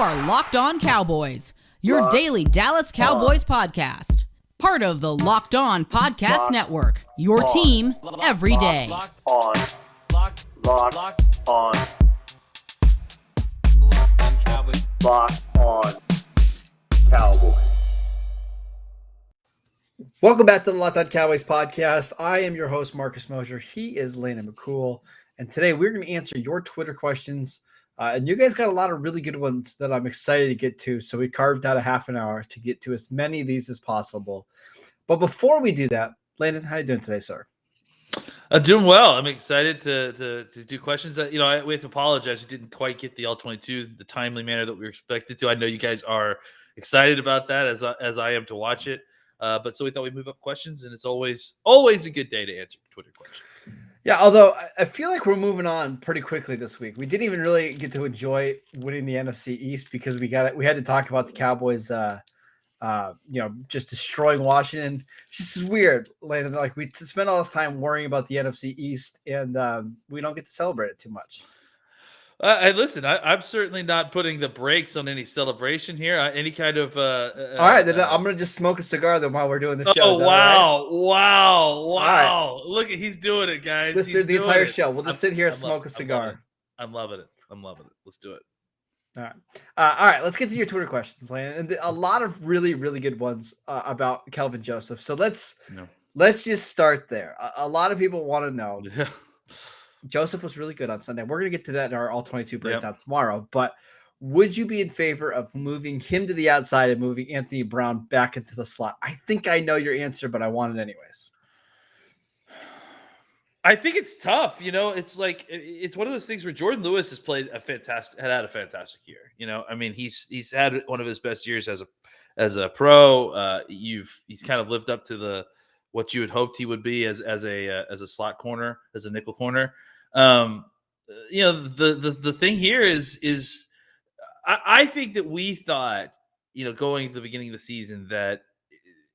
are Locked On Cowboys, your daily Dallas Cowboys podcast. Part of the Locked On Podcast Network, your team every day. Locked on Cowboys. Locked on Cowboys. Welcome back to the Locked On Cowboys podcast. I am your host, Marcus Mosher. He is Landon McCool. And today we're going to answer your Twitter questions. And you guys got a lot of really good ones that I'm excited to get to. So we carved out a half an hour to get to as many of these as possible. But before we do that, Landon, how are you doing today, sir? Doing well. I'm excited to do questions. We have to apologize. We didn't quite get the All-22 the timely manner that we were expected to. I know you guys are excited about that as I am to watch it. But so we thought we'd move up questions, and it's always a good day to answer Twitter questions. Yeah, although I feel like we're moving on pretty quickly this week. We didn't even really get to enjoy winning the NFC East because we had to talk about the Cowboys just destroying Washington. It's just weird, Landon. Like we spend all this time worrying about the NFC East, and we don't get to celebrate it too much. Listen, I'm certainly not putting the brakes on any celebration here. Any kind of all right, then I'm gonna just smoke a cigar then while we're doing the show. Oh wow, right? wow! Right. Look, he's doing it, guys. Let's do the entire show. We'll just sit here and smoke a cigar. I'm loving it. Let's do it. All right. Let's get to your Twitter questions, Landon. And a lot of really, really good ones about Kelvin Joseph. So let's just start there. A lot of people want to know. Yeah. Joseph was really good on Sunday. We're going to get to that in our All-22 breakdown tomorrow. But would you be in favor of moving him to the outside and moving Anthony Brown back into the slot? I think I know your answer, but I want it anyways. I think it's tough. It's like it's one of those things where Jordan Lewis has had a fantastic year. He's had one of his best years as a pro. He's kind of lived up to what you had hoped he would be as a slot corner, as a nickel corner. The thing here is I think that we thought, going to the beginning of the season that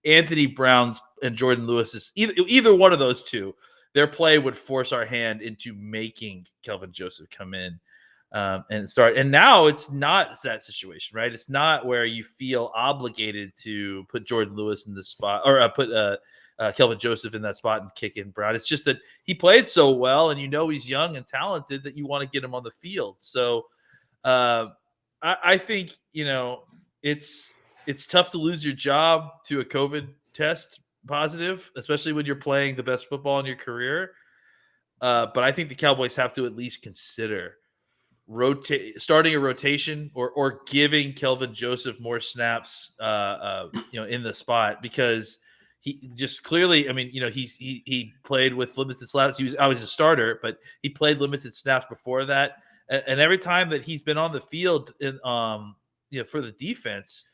Anthony Brown's and Jordan Lewis's either one of those two, their play would force our hand into making Kelvin Joseph come in and start. And now it's not that situation, right? It's not where you feel obligated to put Jordan Lewis in the spot or put Kelvin Joseph in that spot and kick in Brown. It's just that he played so well, and he's young and talented that you want to get him on the field. So I think it's tough to lose your job to a COVID test positive, especially when you're playing the best football in your career. But I think the Cowboys have to at least consider starting a rotation or giving Kelvin Joseph more snaps, in the spot, because he just clearly, he played with limited snaps. He was always a starter, but he played limited snaps before that. And every time that he's been on the field for the defense,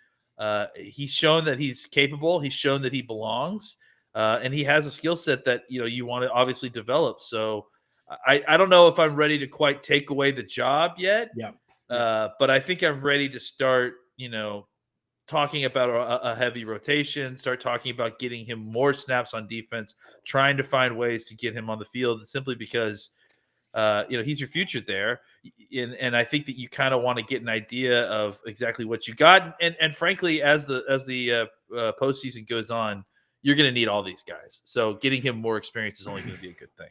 he's shown that he's capable. He's shown that he belongs, and he has a skill set that you want to obviously develop. So I don't know if I'm ready to quite take away the job yet. Yeah. But I think I'm ready to start, talking about a heavy rotation. Start talking about getting him more snaps on defense. Trying to find ways to get him on the field, simply because he's your future there. And I think that you kind of want to get an idea of exactly what you got. And frankly, as the postseason goes on, you're going to need all these guys. So getting him more experience is only going to be a good thing.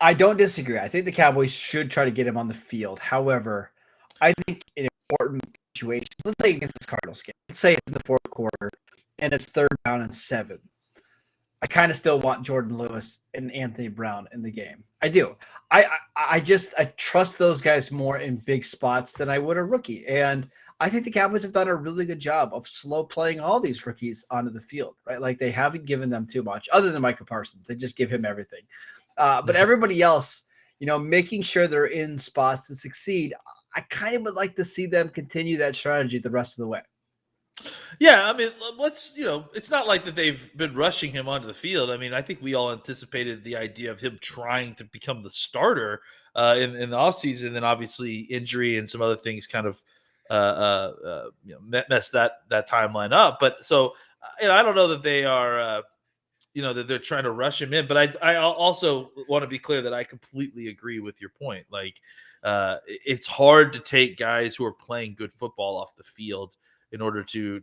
I don't disagree. I think the Cowboys should try to get him on the field. However, I think in important situations, let's say against this Cardinals game, let's say it's in the fourth quarter and it's 3rd down and 7. I kind of still want Jordan Lewis and Anthony Brown in the game. I do. I trust those guys more in big spots than I would a rookie. And I think the Cowboys have done a really good job of slow playing all these rookies onto the field, right? Like they haven't given them too much other than Micah Parsons. They just give him everything. But everybody else, making sure they're in spots to succeed. I kind of would like to see them continue that strategy the rest of the way. Yeah, it's not like that they've been rushing him onto the field. I think we all anticipated the idea of him trying to become the starter in the offseason, and obviously injury and some other things kind of messed that timeline up. But so I don't know that they are that they're trying to rush him in. But I also want to be clear that I completely agree with your point. Like, it's hard to take guys who are playing good football off the field in order to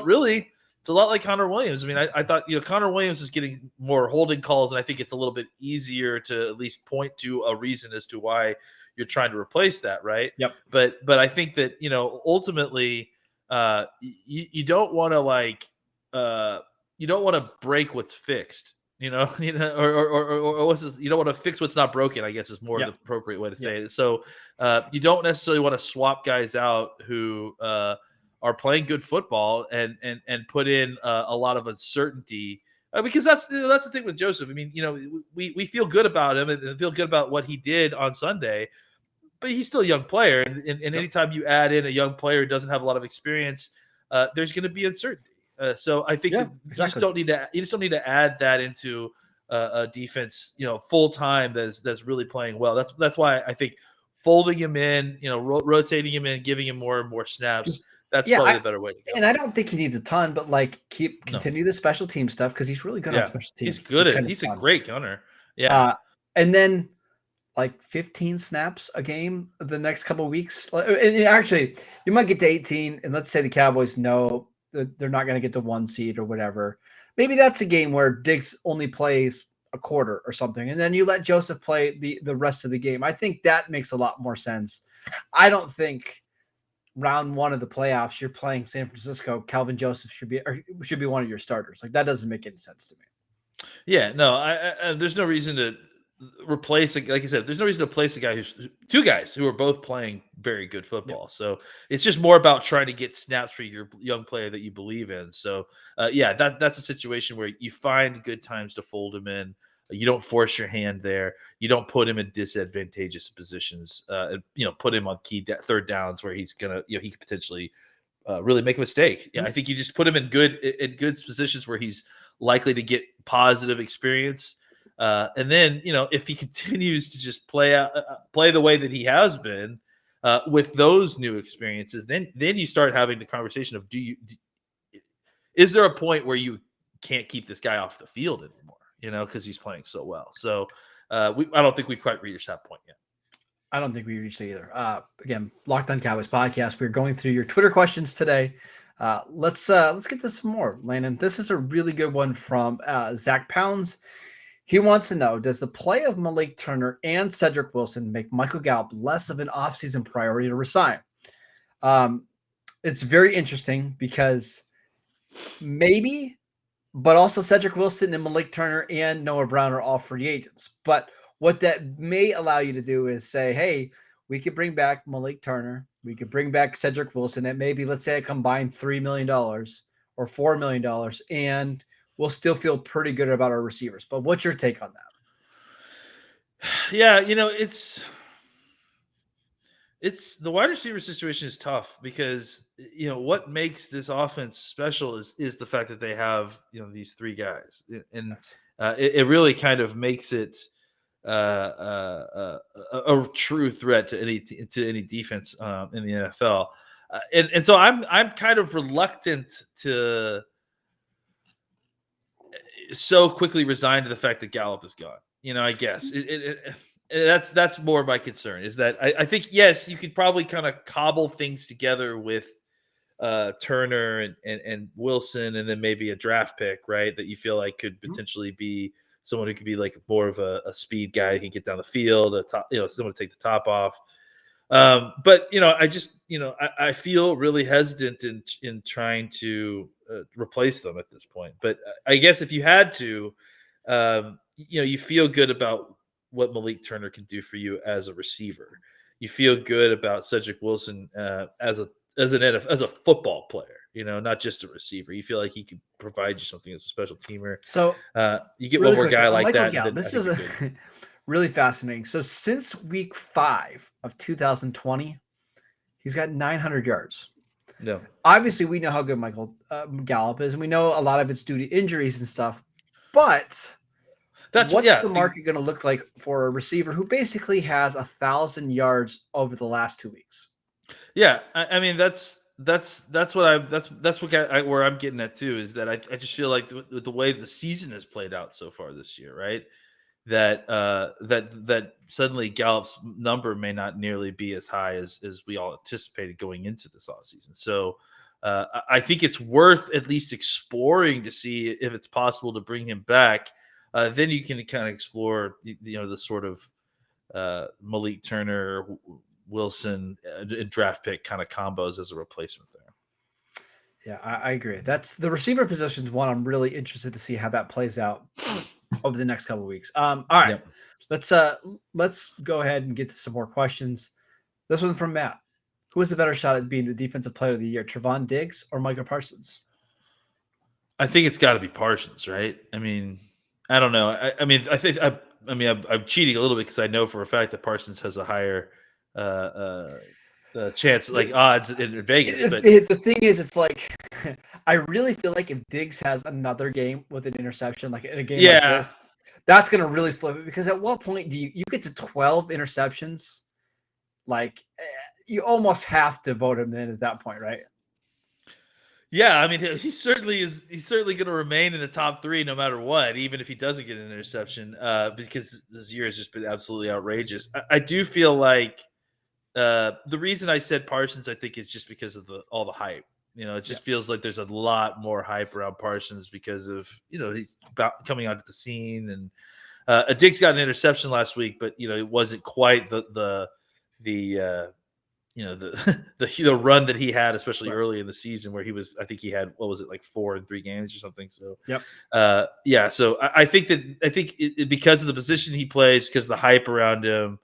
really, it's a lot like Connor Williams. I mean, I thought, Connor Williams is getting more holding calls, and I think it's a little bit easier to at least point to a reason as to why you're trying to replace that, right? Yep. But I think that, ultimately, you don't want to you don't want to break what's fixed, or what's this, you don't want to fix what's not broken, I guess is more the appropriate way to say it. So you don't necessarily want to swap guys out who are playing good football and put in a lot of uncertainty, because that's the thing with Joseph. I mean, we feel good about him and feel good about what he did on Sunday, but he's still a young player, and anytime you add in a young player who doesn't have a lot of experience, there's going to be uncertainty. So I think that you just don't need to add that into a defense, full time that's really playing well. That's why I think folding him in, rotating him in, giving him more and more snaps. That's probably the better way to go. And I don't think he needs a ton, but continue the special team stuff, because he's really good on special teams. He's good at. He's a great gunner. Yeah. And then 15 snaps a game the next couple of weeks. And actually, you might get to 18, and let's say the Cowboys know that they're not going to get the 1 seed or whatever. Maybe that's a game where Diggs only plays a quarter or something, and then you let Joseph play the rest of the game. I think that makes a lot more sense. I don't think round 1 of the playoffs you're playing San Francisco, Kelvin Joseph should be one of your starters. Like, that doesn't make any sense to me. Yeah, no, I there's no reason to replace, like I said, there's no reason to place a guy two guys who are both playing very good football. Yep. So it's just more about trying to get snaps for your young player that you believe in. So that's a situation where you find good times to fold him in. You don't force your hand there. You don't put him in disadvantageous positions. Put him on key third downs where he's gonna, he could potentially really make a mistake. Yeah, I think you just put him in good positions where he's likely to get positive experience. And then, if he continues to just play the way that he has been with those new experiences, then you start having the conversation of is there a point where you can't keep this guy off the field anymore? Because he's playing so well. So I don't think we've quite reached that point yet. I don't think we reached it either. Again, Locked On Cowboys podcast. We're going through your Twitter questions today. Let's get to some more, Landon. This is a really good one from Zach Pounds. He wants to know, does the play of Malik Turner and Cedric Wilson make Michael Gallup less of an offseason priority to resign? It's very interesting because maybe, but also Cedric Wilson and Malik Turner and Noah Brown are all free agents. But what that may allow you to do is say, hey, we could bring back Malik Turner. We could bring back Cedric Wilson at maybe, let's say, a combined $3 million or $4 million, and we'll still feel pretty good about our receivers. But what's your take on that? Yeah, it's the wide receiver situation is tough because, what makes this offense special is the fact that they have, these three guys. And it really kind of makes it a true threat to any defense in the NFL. And so I'm kind of reluctant to so quickly resign to the fact that Gallup is gone. I guess that's more my concern, is that I think, yes, you could probably kind of cobble things together with Turner and Wilson, and then maybe a draft pick, right, that you feel like could potentially be someone who could be like more of a speed guy who can get down the field, someone to take the top off. But I feel really hesitant in trying to replace them at this point. But I guess if you had to, you feel good about what Malik Turner can do for you as a receiver. You feel good about Cedric Wilson as a football player, not just a receiver. You feel like he could provide you something as a special teamer. So you get really one more guy like Michael that. Gallup, this is really fascinating. So since week 5 of 2020, he's got 900 yards. No, obviously we know how good Michael Gallup is, and we know a lot of it's due to injuries and stuff. But what's the market going to look like for a receiver who basically has 1,000 yards over the last 2 weeks? Yeah, I mean that's where I'm getting at too, is that I just feel like the way the season has played out so far this year, right? That suddenly Gallup's number may not nearly be as high as we all anticipated going into this offseason. So I think it's worth at least exploring to see if it's possible to bring him back. Then you can kind of explore the sort of Malik Turner, Wilson, and draft pick kind of combos as a replacement there. Yeah, I agree. That's the receiver position is one I'm really interested to see how that plays out over the next couple of weeks. All right, Yep. let's go ahead and get to some more questions. This one from Matt: who has a better shot at being the defensive player of the year, Trevon Diggs or Micah Parsons? I think it's got to be Parsons, right? I mean, I don't know. I'm cheating a little bit because I know for a fact that Parsons has a higher chance, like odds in Vegas. But The thing is, it's like I really feel like if Diggs has another game with an interception, like in a game like this, that's going to really flip it. Because at what point do you get to 12 interceptions? Like you almost have to vote him in at that point, right? yeah, I mean, he certainly is. He's certainly going to remain in the top three no matter what, even if he doesn't get an interception, because this year has just been absolutely outrageous. I do feel like the reason I said Parsons, I think, is just because of all the hype. It just feels like there's a lot more hype around Parsons because of he's coming onto the scene, and Diggs got an interception last week, but it wasn't quite the the run that he had, especially early in the season, where I think he had, what was it, like 4 in 3 games or something. So, So I think because of the position he plays, because of the hype around him,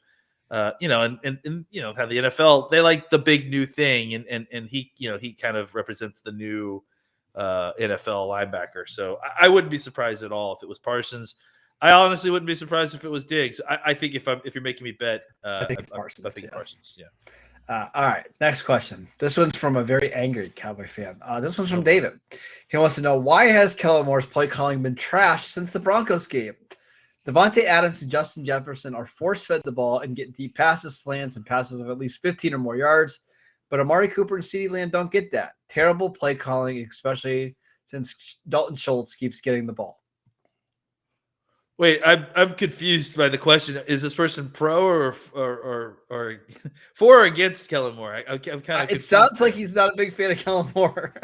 and how the NFL, they like the big new thing, and he kind of represents the new NFL linebacker. So I wouldn't be surprised at all if it was Parsons. I honestly wouldn't be surprised if it was Diggs. I think if you're making me bet, I think it's Parsons. I think Parsons. Yeah. All right, next question. This one's from a very angry Cowboy fan. This one's from David. He wants to know, why has Kellen Moore's play calling been trashed since the Broncos game? Devontae Adams and Justin Jefferson are force-fed the ball and get deep passes, slants, and passes of at least 15 or more yards. But Amari Cooper and CeeDee Lamb don't get that. Terrible play calling, especially since Dalton Schultz keeps getting the ball. Wait, I'm confused by the question. Is this person pro or for or against Kellen Moore? I'm kind of. It sounds like he's not a big fan of Kellen Moore.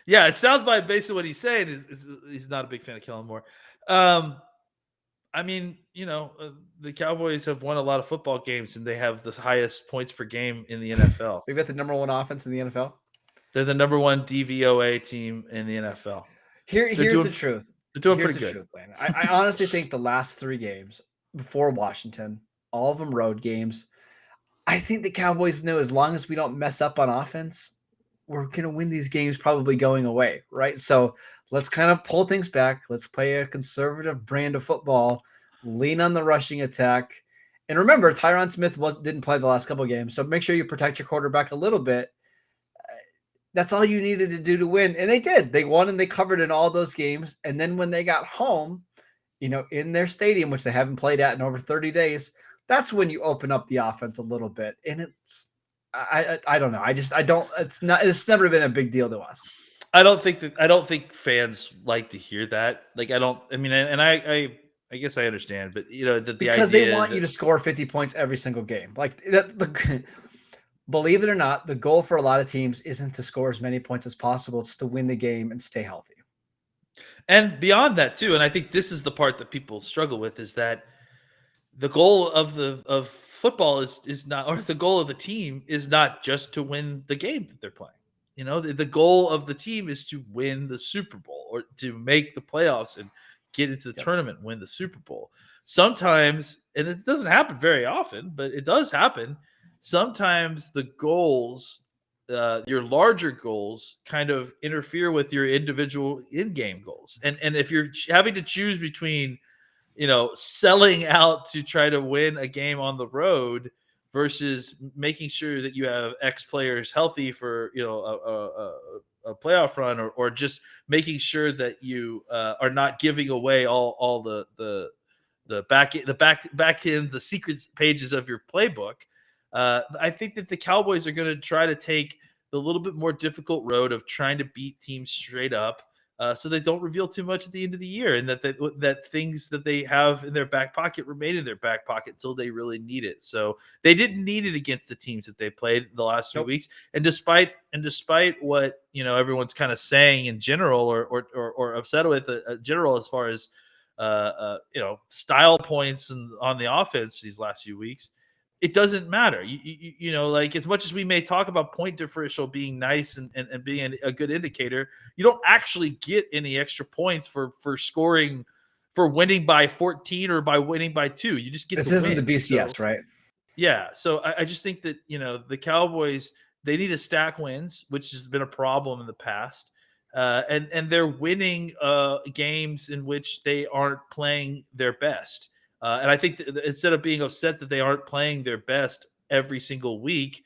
Yeah, it sounds by basically what he's saying is he's not a big fan of Kellen Moore. I mean, the Cowboys have won a lot of football games, and they have the highest points per game in the NFL. We've got the number 1 offense in the NFL. They're the number 1 DVOA team in the NFL. Here's the truth. They're doing Here's pretty the good. Truth, I honestly think the last 3 games before Washington, all of them road games, I think the Cowboys know as long as we don't mess up on offense, we're going to win these games probably going away, right? So let's kind of pull things back. Let's play a conservative brand of football, lean on the rushing attack. And remember, Tyron Smith didn't play the last couple of games, so make sure you protect your quarterback a little bit. That's all you needed to do to win. And they did. They won and they covered in all those games. And then when they got home, in their stadium, which they haven't played at in over 30 days, that's when you open up the offense a little bit. And I don't know. It's never been a big deal to us. I don't think fans like to hear that. Like, I guess I understand, but because they want you to score 50 points every single game. Like that. Believe it or not, the goal for a lot of teams isn't to score as many points as possible. It's to win the game and stay healthy. And beyond that too, and I think this is the part that people struggle with, is that the goal of football is not, or the goal of the team is not just to win the game that they're playing. The goal of the team is to win the Super Bowl, or to make the playoffs and get into the tournament and win the Super Bowl. Sometimes, and it doesn't happen very often, but it does happen. Sometimes the goals, your larger goals, kind of interfere with your individual in-game goals. And if you're having to choose between, selling out to try to win a game on the road versus making sure that you have X players healthy for, a playoff run, or just making sure that you are not giving away all the back end, the secret pages of your playbook. I think that the Cowboys are going to try to take the little bit more difficult road of trying to beat teams straight up, so they don't reveal too much at the end of the year, and that things that they have in their back pocket remain in their back pocket until they really need it. So they didn't need it against the teams that they played the last few weeks. And despite what everyone's kind of saying in general or upset with general as far as style points and on the offense these last few weeks, it doesn't matter. Like as much as we may talk about point differential being nice and being a good indicator, you don't actually get any extra points for scoring, for winning by 14 or by winning by 2. You just get this to isn't win. the BCS, right? Yeah. So I just think that, the Cowboys, they need to stack wins, which has been a problem in the past. And they're winning games in which they aren't playing their best. And I think that instead of being upset that they aren't playing their best every single week,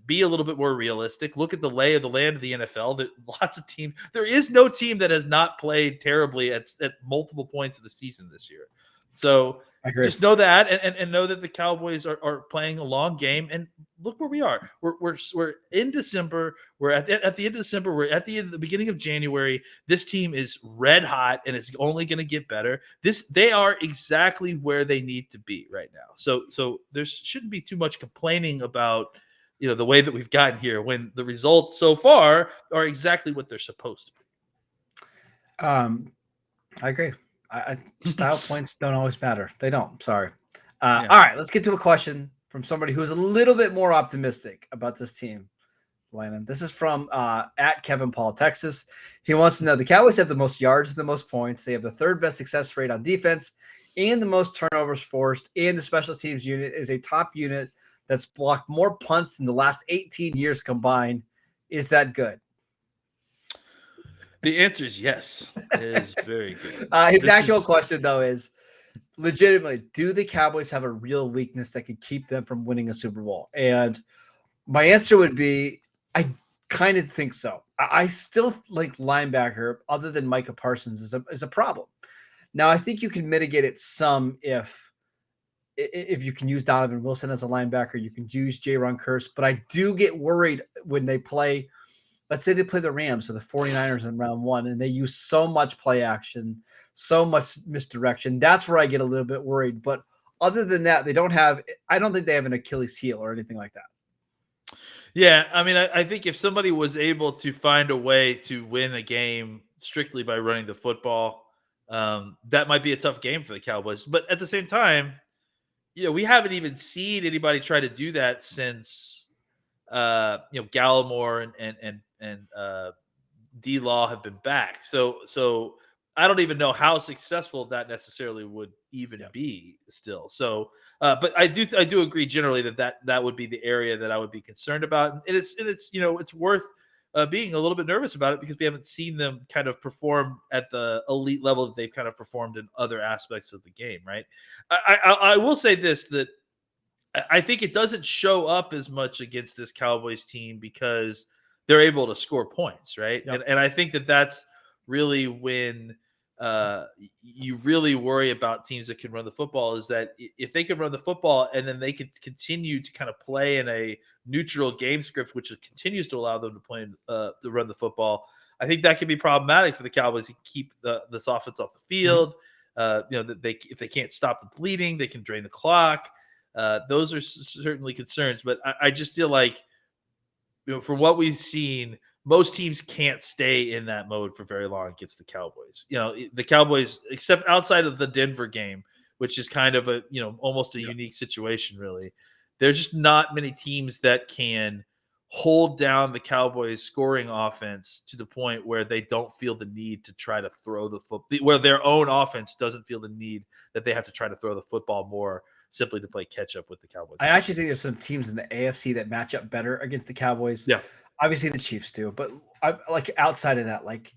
be a little bit more realistic. Look at the lay of the land of the NFL. That lots of teams. There is no team that has not played terribly at multiple points of the season this year. So just know that and know that the Cowboys are playing a long game. And look where we are. We're in December. We're at the end of December. We're at the beginning of January. This team is red hot, and it's only going to get better. They are exactly where they need to be right now. So there shouldn't be too much complaining about the way that we've gotten here when the results so far are exactly what they're supposed to be. I agree. Style points don't always matter. They don't. Sorry. All right, let's get to a question from somebody who's a little bit more optimistic about this team, Landon. This is from at Kevin Paul, Texas. He wants to know, the Cowboys have the most yards and the most points. They have the third best success rate on defense and the most turnovers forced, and the special teams unit is a top unit that's blocked more punts than the last 18 years combined. Is that good? The answer is yes. It is very good. His actual question, though, is legitimately, do the Cowboys have a real weakness that could keep them from winning a Super Bowl? And my answer would be, I kind of think so. I still think linebacker, other than Micah Parsons, is a problem. Now, I think you can mitigate it some if you can use Donovan Wilson as a linebacker, you can use Jaron Kearse. But I do get worried when they play. Let's say they play the Rams or the 49ers in round 1, and they use so much play action, so much misdirection. That's where I get a little bit worried. But other than that, I don't think they have an Achilles heel or anything like that. Yeah, I mean, I think if somebody was able to find a way to win a game strictly by running the football, that might be a tough game for the Cowboys. But at the same time, we haven't even seen anybody try to do that since Gallimore and D-Law have been back. So I don't even know how successful that necessarily would even be still. So, but I do agree generally that would be the area that I would be concerned about. And it's worth being a little bit nervous about it because we haven't seen them kind of perform at the elite level that they've kind of performed in other aspects of the game. Right. I will say this, that I think it doesn't show up as much against this Cowboys team because they're able to score points, right? Yep. And I think that's really when you really worry about teams that can run the football, is that if they can run the football and then they can continue to kind of play in a neutral game script, which continues to allow them to play to run the football, I think that can be problematic for the Cowboys to keep this offense off the field. That if they can't stop the bleeding, they can drain the clock. Those are certainly concerns, but I just feel like, from what we've seen, most teams can't stay in that mode for very long against the Cowboys. The Cowboys, except outside of the Denver game, which is kind of almost a unique situation, really. There's just not many teams that can hold down the Cowboys scoring offense to the point where they don't feel the need to try to throw the football, where their own offense doesn't feel the need that they have to try to throw the football more simply to play catch up with the Cowboys. I actually think there's some teams in the AFC that match up better against the Cowboys. Yeah. Obviously the Chiefs do, but outside of that, like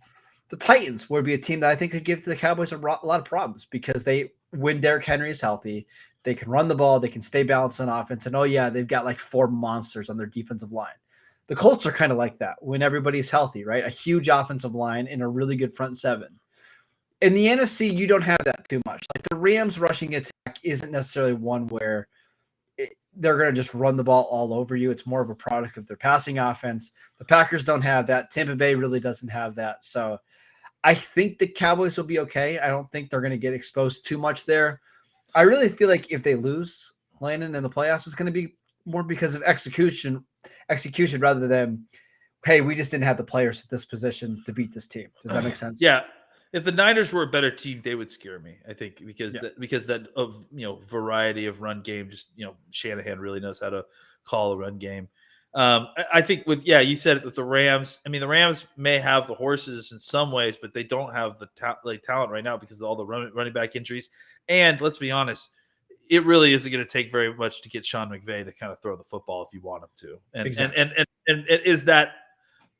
the Titans would be a team that I think could give the Cowboys a lot of problems because when Derrick Henry is healthy, they can run the ball, they can stay balanced on offense, and they've got like 4 monsters on their defensive line. The Colts are kind of like that when everybody's healthy, right? A huge offensive line and a really good front 7. In the NFC, you don't have that too much. Like the Rams rushing attack isn't necessarily one where they're going to just run the ball all over you. It's more of a product of their passing offense. The Packers don't have that. Tampa Bay really doesn't have that. So I think the Cowboys will be okay. I don't think they're going to get exposed too much there. I really feel like if they lose Landon in the playoffs, it's going to be more because of execution rather than, hey, we just didn't have the players at this position to beat this team. Does that make sense? Yeah. If the Niners were a better team, they would scare me. I think because that of variety of run game, just Shanahan really knows how to call a run game. I think you said it with the Rams. I mean, the Rams may have the horses in some ways, but they don't have the talent right now because of all the running back injuries. And let's be honest, it really isn't going to take very much to get Sean McVay to kind of throw the football if you want him to. And Exactly. and is that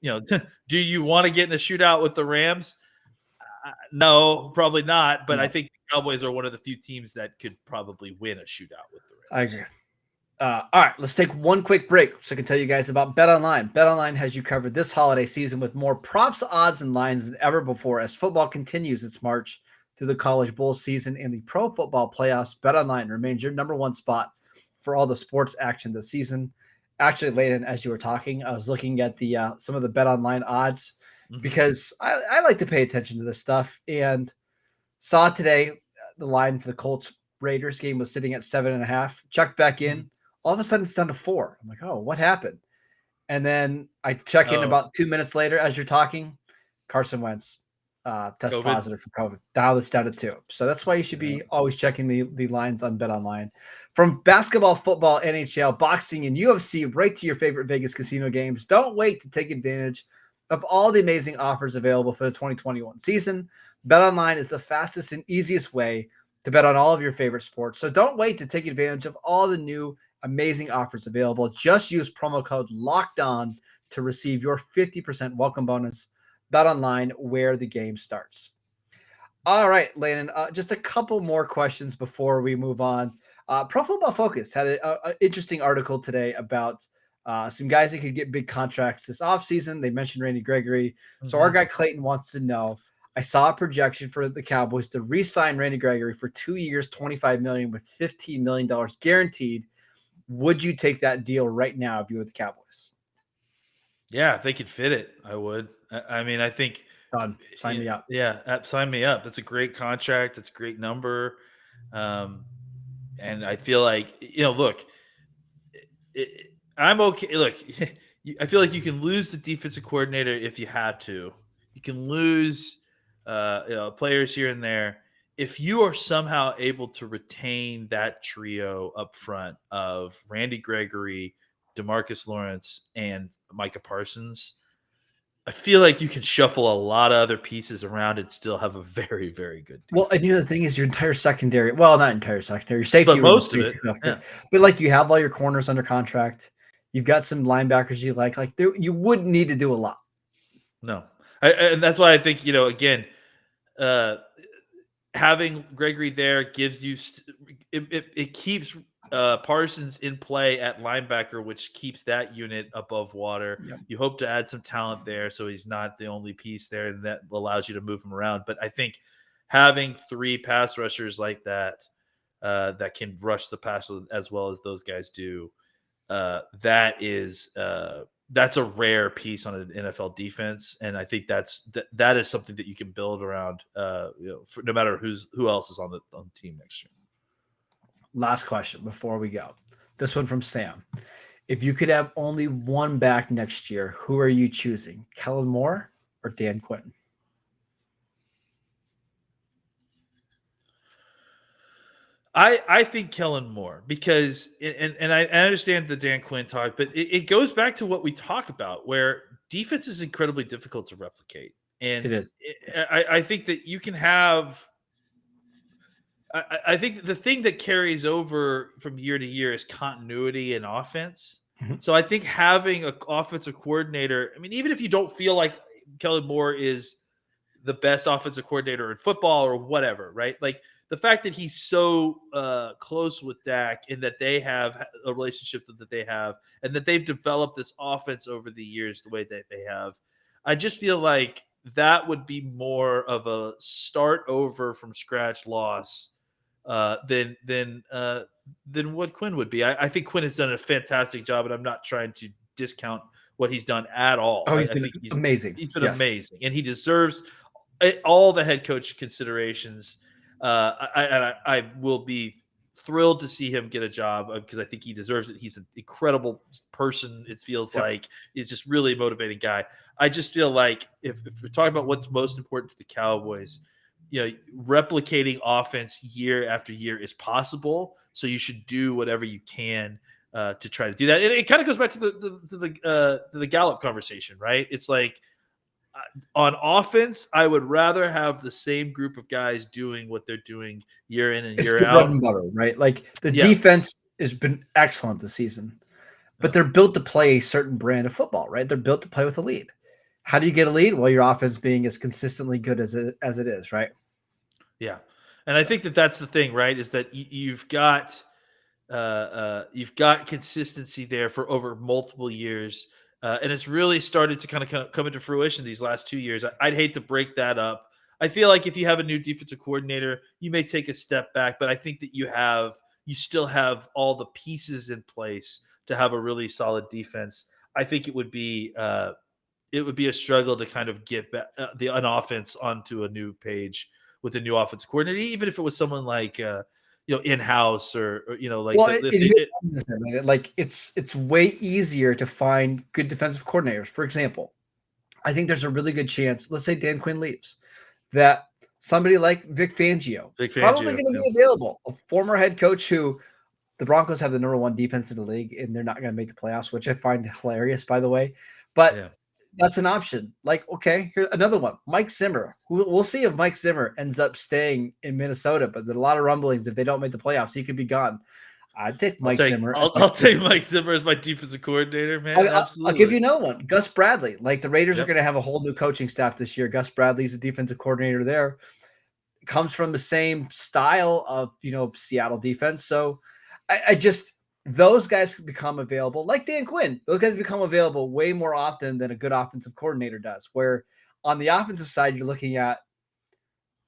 do you want to get in a shootout with the Rams? No, probably not. But I think the Cowboys are one of the few teams that could probably win a shootout with the Rams. I agree. All right, let's take one quick break so I can tell you guys about BetOnline. BetOnline has you covered this holiday season with more props, odds, and lines than ever before as football continues its march through the college bowl season and the pro football playoffs. BetOnline remains your number one spot for all the sports action this season. Actually, Layden, as you were talking, I was looking at the some of the BetOnline odds because I like to pay attention to this stuff and saw today the line for the Colts Raiders game was sitting at 7.5. Checked back in. All of a sudden, it's down to 4. I'm like, oh, what happened? And then I check in about 2 minutes later as you're talking. Carson Wentz test COVID. Positive for COVID. Now it's down to 2. So that's why you should be always checking the lines on BetOnline. From basketball, football, NHL, boxing, and UFC, right to your favorite Vegas casino games. Don't wait to take advantage of all the amazing offers available for the 2021 season. BetOnline is the fastest and easiest way to bet on all of your favorite sports. So don't wait to take advantage of all the new amazing offers available. Just use promo code LOCKEDON to receive your 50% welcome bonus. BetOnline, where the game starts. All right, Landon, just a couple more questions before we move on. Pro Football Focus had an interesting article today about some guys that could get big contracts this offseason. They mentioned Randy Gregory. So our guy Clayton wants to know, I saw a projection for the Cowboys to re-sign Randy Gregory for 2 years, $25 million with $15 million guaranteed. Would you take that deal right now if you were the Cowboys? Yeah, if they could fit it, I would. I mean, I think Done. Sign me up. Yeah, sign me up. That's a great contract. That's a great number. And I feel like, look, I'm okay. Look, I feel like you can lose the defensive coordinator if you have to. You can lose players here and there. If you are somehow able to retain that trio up front of Randy Gregory, DeMarcus Lawrence, and Micah Parsons, I feel like you can shuffle a lot of other pieces around and still have a very, very good team. Well, and the other thing is your entire secondary. Well, not entire secondary. Your safety, but most of it. Yeah. But like you have all your corners under contract. You've got some linebackers you like. Like you wouldn't need to do a lot. No, and that's why I think again, having Gregory there gives you it keeps Parsons in play at linebacker, which keeps that unit above water. Yep. You hope to add some talent there, so he's not the only piece there, and that allows you to move him around. But I think having 3 pass rushers like that that can rush the pass as well as those guys do, that's a rare piece on an NFL defense, and I think that is something that you can build around. No matter who else is on the team next year. Last question before we go. This one from Sam. If you could have only one back next year, who are you choosing? Kellen Moore or Dan Quinn? I think Kellen Moore, because and I understand the Dan Quinn talk, but it goes back to what we talk about, where defense is incredibly difficult to replicate. And It is. I think that you can have I think the thing that carries over from year to year is continuity in offense. Mm-hmm. So I think having an offensive coordinator, I mean, even if you don't feel like Kellen Moore is the best offensive coordinator in football or whatever, right? Like the fact that he's so close with Dak and that they have a relationship that they have and that they've developed this offense over the years the way that they have, I just feel like that would be more of a start over from scratch loss than what Quinn would be. I think Quinn has done a fantastic job, and I'm not trying to discount what he's done at all. Oh, he's I been think amazing. he's been Yes. amazing, and he deserves all the head coach considerations. I will be thrilled to see him get a job because I think he deserves it. He's an incredible person. It feels like he's just really a motivating guy. I just feel like if we're talking about what's most important to the Cowboys, replicating offense year after year is possible. So you should do whatever you can to try to do that. And it kind of goes back to the Gallup conversation, right? It's like on offense, I would rather have the same group of guys doing what they're doing year in and It's year the bread and out. butter, right? Like the Yeah. defense has been excellent this season, but they're built to play a certain brand of football, right? They're built to play with a lead. How do you get a lead? Well, your offense being as consistently good as it is, right? Yeah. And I think that's the thing, right? Is that you've got consistency there for over multiple years. And it's really started to kind of come into fruition these last 2 years. I'd hate to break that up. I feel like if you have a new defensive coordinator, you may take a step back, but I think that you still have all the pieces in place to have a really solid defense. I think it would be a struggle to kind of get an offense onto a new page with a new offensive coordinator, even if it was someone like in-house or like Well, like it's way easier to find good defensive coordinators. For example, I think there's a really good chance, let's say Dan Quinn leaves, that somebody like Vic Fangio probably going to be available, a former head coach who the Broncos have the number 1 defense in the league, and they're not going to make the playoffs, which I find hilarious, by the way. But that's an option. Like, okay, here's another one. Mike Zimmer. We'll see if Mike Zimmer ends up staying in Minnesota, but there's a lot of rumblings. If they don't make the playoffs, he could be gone. I'd take Mike Zimmer. I'll take Mike Zimmer as my defensive coordinator, man. Absolutely. I'll give you another one. Gus Bradley. Like the Raiders are going to have a whole new coaching staff this year. Gus Bradley's the defensive coordinator there. Comes from the same style of, Seattle defense. So I just those guys become available, like Dan Quinn. Those guys become available way more often than a good offensive coordinator does. Where on the offensive side, you're looking at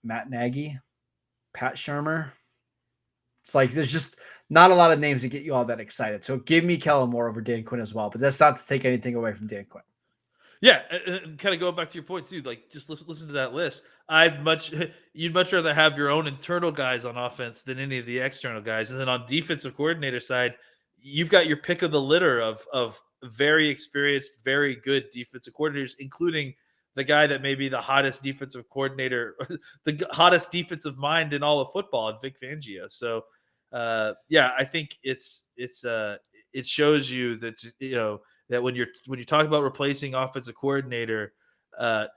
Matt Nagy, Pat Shurmur. It's like there's just not a lot of names that get you all that excited. So give me Kellen Moore over Dan Quinn as well. But that's not to take anything away from Dan Quinn. Yeah, and kind of going back to your point too, like just listen to that list. You'd much rather have your own internal guys on offense than any of the external guys. And then on defensive coordinator side, you've got your pick of the litter of very experienced, very good defensive coordinators, including the guy that may be the hottest defensive coordinator, the hottest defensive mind in all of football, and Vic Fangio. So, I think it shows you that that when you talk about replacing offensive coordinator,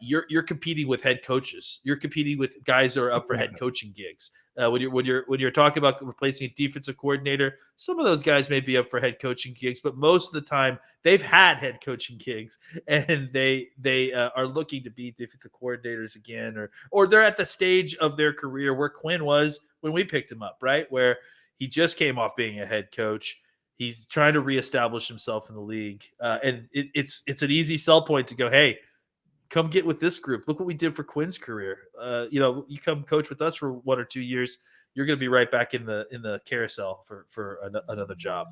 you're competing with head coaches. You're competing with guys that are up for head coaching gigs. When you're talking about replacing a defensive coordinator, some of those guys may be up for head coaching gigs, but most of the time they've had head coaching gigs and they are looking to be defensive coordinators again, or they're at the stage of their career where Quinn was when we picked him up, right? Where he just came off being a head coach. He's trying to reestablish himself in the league, and it's an easy sell point to go, hey, come get with this group. Look what we did for Quinn's career. You come coach with us for 1 or 2 years, you're going to be right back in the carousel for another job.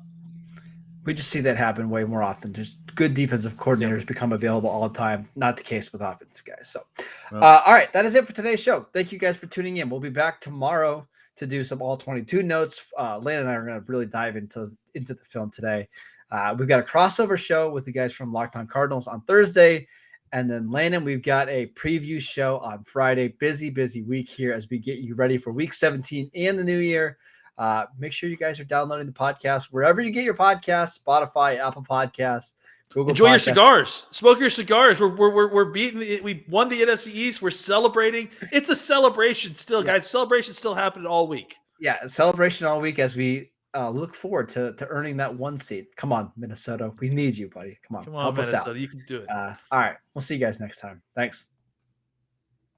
We just see that happen way more often. Just good defensive coordinators become available all the time. Not the case with offensive guys. So, all right, that is it for today's show. Thank you guys for tuning in. We'll be back tomorrow to do some all 22 notes. Landon and I are going to really dive into the film today. We've got a crossover show with the guys from Locked On Cardinals on Thursday. And then Landon, we've got a preview show on Friday. Busy week here as we get you ready for week 17 and the new year. Make sure you guys are downloading the podcast wherever you get your podcasts, Spotify, Apple Podcasts, Google. Enjoy your cigars. Smoke your cigars. We're beating. We won the NFC East. We're celebrating. It's a celebration still, guys. Celebration still happening all week. Yeah, celebration all week as we look forward to earning that 1 seed. Come on, Minnesota. We need you, buddy. Come on, help Minnesota. Us out. You can do it. All right. We'll see you guys next time. Thanks.